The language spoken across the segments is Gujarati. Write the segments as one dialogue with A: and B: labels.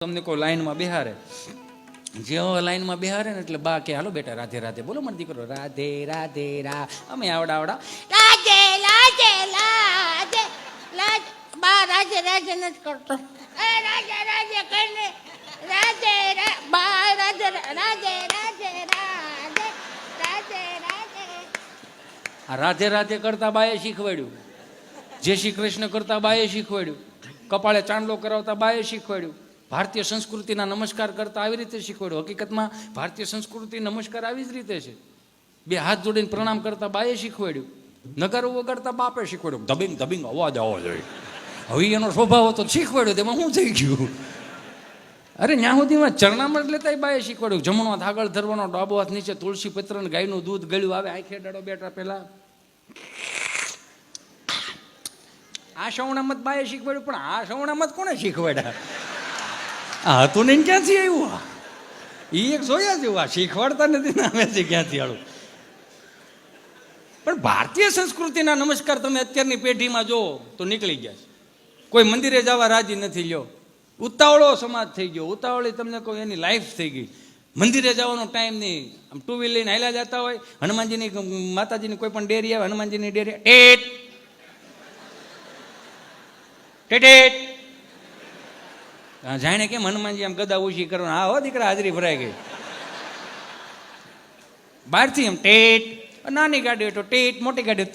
A: તમને કોઈ લાઈનમાં બેહારે, જેવો લાઈનમાં બેહારે ને એટલે બા કે હાલો બેટા રાધે રાધે બોલો મને દીકરો રાધે રાધે રા અમે આવડા આવડા
B: રાજે રાજે રાજે રાજ બા રાજે રાજે નથી કરતો એ રાજે રાજે કરીને રાજે બા રાજે રાજે રાજે રાજે રાજે રાજે
A: આ રાધે રાધે કરતા બાએ શીખવાડ્યું, જય શ્રી કૃષ્ણ કરતા બાએ શીખવાડ્યું, કપાળે ચાંદલો કરાવતા બાએ શીખવાડ્યું, ભારતીય સંસ્કૃતિના નમસ્કાર કરતા આવી રીતે શીખવાડ્યું. હકીકતમાં ભારતીય સંસ્કૃતિ નમસ્કાર આવી જ રીતે છે. બે હાથ જોડીને પ્રણામ કરતા બાએ શીખવાડ્યું, નગારો વગાડતા બાપે શીખવાડ્યું, ધબિંગ ધબિંગ અવાજ આવવો જોઈએ. હવે એનો સ્વભાવ હતો શીખવાડ્યો, તેમાં શું થઈ ગયું? અરે ન્યા સુધીમાં ચરણામૃત લેતા બાએ શીખવાડ્યું, જમણો હાથ આગળ ધરવાનો, ડાબો હાથ નીચે, તુલસી પત્ર ને ગાયનું દૂધ ગળ્યું આવે, આંખે ડાળો બેઠા પેલા આ શ્રવણામત બાએ શીખવાડ્યું. પણ આ શ્રવણામત કોને શીખવાડ્યા? આ હતું ને ક્યાંથી આવ્યું? એ એક જોયા જેવું, આ શીખવાડતા નથી ને અમે ક્યાંથી આવું. પણ ભારતીય સંસ્કૃતિના નમસ્કાર તમે અત્યારની પેઢીમાં જો તો નીકળી ગયા છે. કોઈ મંદિરે જવા રાજી નથી. લ્યો ઉતાવળો સમાજ થઈ ગયો, ઉતાવળી તમને કહું એની લાઈફ થઈ ગઈ. મંદિરે જવાનો ટાઈમ નહીં, આમ ટુ વ્હીલ લઈને હાલ્યા જતા હોય, હનુમાનજીની માતાજીની કોઈ પણ ડેરી આવે, હનુમાનજીની ડેરી ટેટ ટેટેટ જાણે કેમ હનુમાનજી આમ ગદા ઓછી કરવાનું. હા હો દીકરા હાજરી ભરાઈ ગઈ. બહારથી એમ ટેટ, નાની ગાડી હોય તો ટેટ, મોટી ગાડી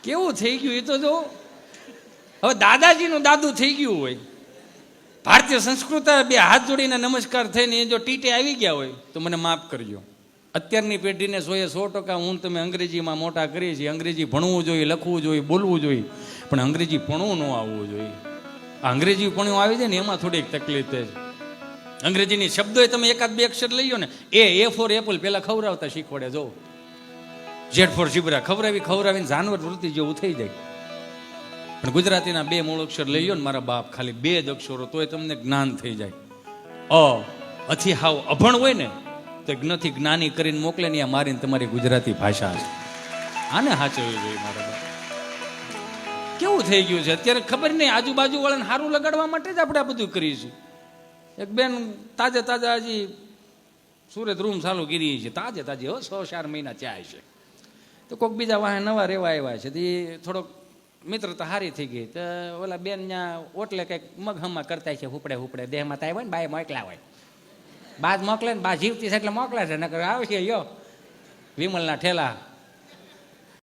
A: કેવું થઈ ગયું એ તો જો. હવે દાદાજીનું દાદુ થઈ ગયું હોય. ભારતીય સંસ્કૃતિ બે હાથ જોડીને નમસ્કાર થઈને એ જો ટીટે આવી ગયા હોય તો મને માફ કરજો. અત્યારની પેઢીને 100% હું તમે અંગ્રેજીમાં મોટા કરીએ છીએ. અંગ્રેજી ભણવું જોઈએ, લખવું જોઈએ, બોલવું જોઈએ, પણ અંગ્રેજી ભણવું ન આવવું જોઈએ. આ અંગ્રેજી ભણવું આવી જાય ને એમાં થોડીક તકલીફ થાય છે. અંગ્રેજીની શબ્દો તમે એકાદ બે અક્ષર લઈ લો ને, એ ફોર એપલ પેલા ખવડાવતા શીખવાડે. જો ઝેડ ફોર ઝીબ્રા ખવડાવીને જાનવર વૃત્તિ જેવું થઈ જાય. પણ ગુજરાતીના બે મૂળ અક્ષર લઈ લો ને મારા બાપ, ખાલી 2 જ અક્ષરો, તોય તમને જ્ઞાન થઈ જાય. અથી હાવ અભણ હોય ને તો જ્ઞથી જ્ઞાની કરીને મોકલે ને, આ મારીને તમારી ગુજરાતી ભાષા છે. આને સાચવવી જોઈએ મારા બાપ. કેવું થઈ ગયું છે અત્યારે ખબર નહીં. આજુબાજુ વાળાને સારું લગાડવા માટે જ આપણે આ બધું કરીએ છીએ. એક બેન તાજા હજી સુરત રૂમ ચાલુ કરી છે, તાજે 6-4 મહિના ત્યાં છે. તો કોઈક બીજા વાહે નવા રહેવા આવ્યા છે. તો એ થોડોક મિત્રતા સારી થઈ ગઈ. તો ઓલા બેન ત્યાં ઓટલે કંઈક મગહમા કરતા છે, હુપડે દેહમાં થાય હોય ને બાય મોકલા હોય, બાદ મોકલે ને બા જીવતી છે એટલે મોકલે છે, નકર આવશે યો વિમલના ઠેલા